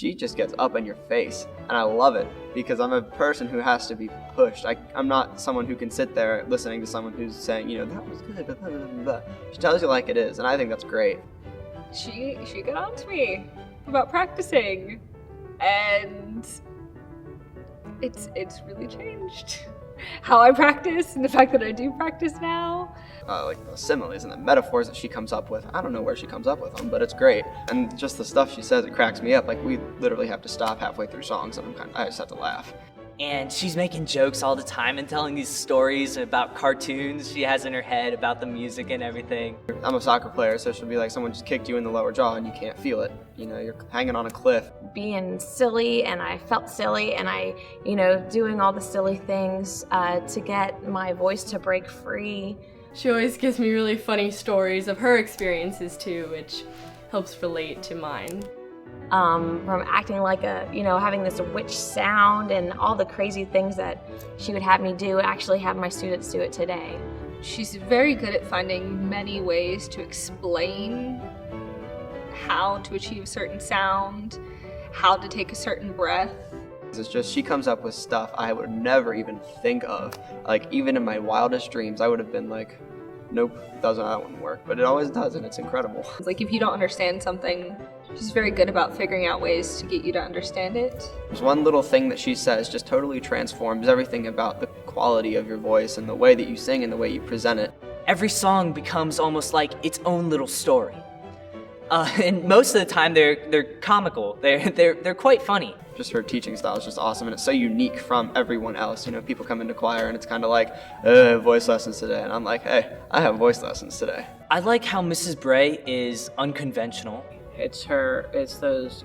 she just gets up in your face, and I love it because I'm a person who has to be pushed. I'm not someone who can sit there listening to someone who's saying, that was good, blah, blah, blah, blah. She tells you like it is, and I think that's great. She got on to me about practicing, and it's really changed how I practice and the fact that I do practice now. Like the similes and the metaphors that she comes up with. I don't know where she comes up with them, but it's great. And just the stuff she says, it cracks me up. Like, we literally have to stop halfway through songs, and I just have to laugh. And she's making jokes all the time and telling these stories about cartoons she has in her head about the music and everything. I'm a soccer player, so she'll be like, someone just kicked you in the lower jaw and you can't feel it. You're hanging on a cliff. Being silly, and I felt silly, and I, doing all the silly things to get my voice to break free. She always gives me really funny stories of her experiences too, which helps relate to mine. From acting like having this witch sound and all the crazy things that she would have me do, actually have my students do it today. She's very good at finding many ways to explain how to achieve a certain sound, how to take a certain breath. It's just she comes up with stuff I would never even think of. Like, even in my wildest dreams, I would have been like, nope, that wouldn't work. But it always does, and it's incredible. It's like, if you don't understand something, she's very good about figuring out ways to get you to understand it. There's one little thing that she says just totally transforms everything about the quality of your voice and the way that you sing and the way you present it. Every song becomes almost like its own little story. And most of the time they're comical. They're quite funny. Just her teaching style is just awesome, and it's so unique from everyone else. People come into choir and it's kind of like, voice lessons today, and I'm like, hey, I have voice lessons today. I like how Mrs. Bray is unconventional. It's those,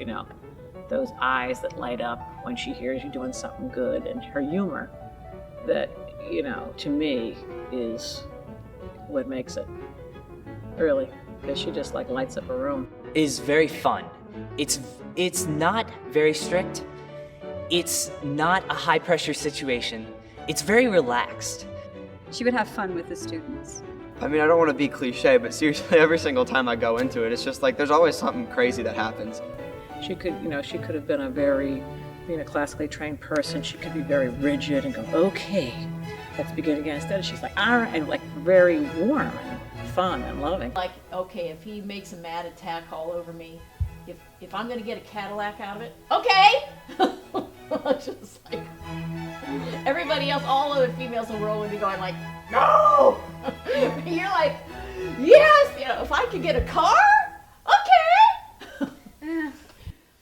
those eyes that light up when she hears you doing something good, and her humor that, to me is what makes it, really, because she just lights up a room. Is very fun. It's not very strict. It's not a high pressure situation. It's very relaxed. She would have fun with the students. I mean, I don't want to be cliche, but seriously, every single time I go into it, it's just like there's always something crazy that happens. She could have been a very, classically trained person. She could be very rigid and go, okay, let's begin again. Instead, she's like, all right, and very warm and fun and loving. Okay, if he makes a mad attack all over me, if I'm gonna get a Cadillac out of it, okay. Just like everybody else, all other females in the world would be going like, no. You're like, yes. If I could get a car, okay.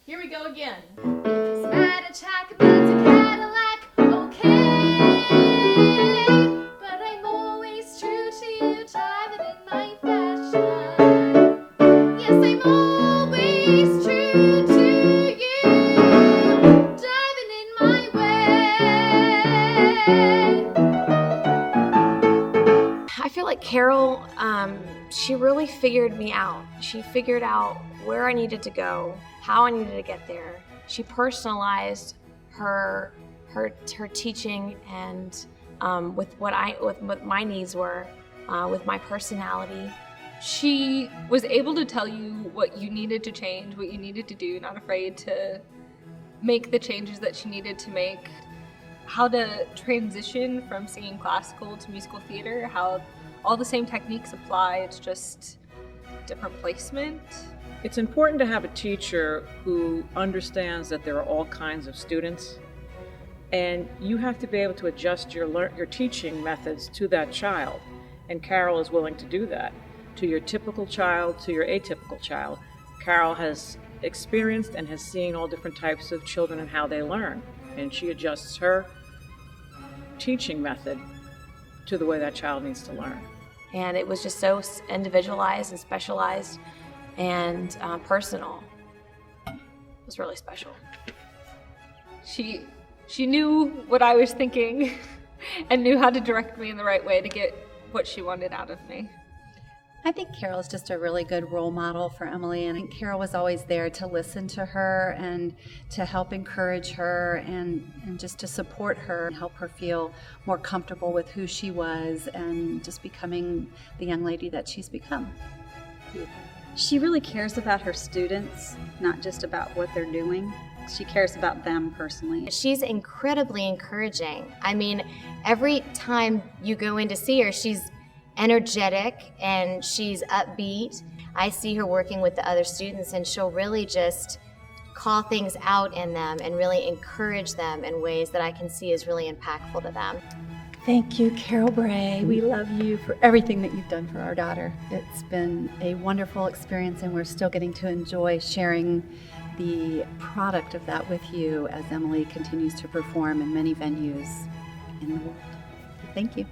Here we go again. Mad attack about a Cadillac, okay. But I'm always true to you, driving in my fashion. Yes, I'm always true to you, driving in my way. I feel like Carol, she really figured me out. She figured out where I needed to go, how I needed to get there. She personalized her teaching and with what my needs were, with my personality. She was able to tell you what you needed to change, what you needed to do, not afraid to make the changes that she needed to make. How to transition from singing classical to musical theater, how all the same techniques apply, it's just different placement. It's important to have a teacher who understands that there are all kinds of students, and you have to be able to adjust your teaching methods to that child. And Carol is willing to do that. To your typical child, to your atypical child. Carol has experienced and has seen all different types of children and how they learn, and she adjusts her teaching method to the way that child needs to learn. And it was just so individualized and specialized and personal. It was really special. She knew what I was thinking and knew how to direct me in the right way to get what she wanted out of me. I think Carol's just a really good role model for Emily, and Carol was always there to listen to her and to help encourage her and just to support her and help her feel more comfortable with who she was and just becoming the young lady that she's become. She really cares about her students, not just about what they're doing. She cares about them personally. She's incredibly encouraging. I mean, every time you go in to see her, she's energetic and she's upbeat. I see her working with the other students, and she'll really just call things out in them and really encourage them in ways that I can see is really impactful to them. Thank you, Carol Bray. We love you for everything that you've done for our daughter. It's been a wonderful experience, and we're still getting to enjoy sharing the product of that with you as Emily continues to perform in many venues in the world. Thank you.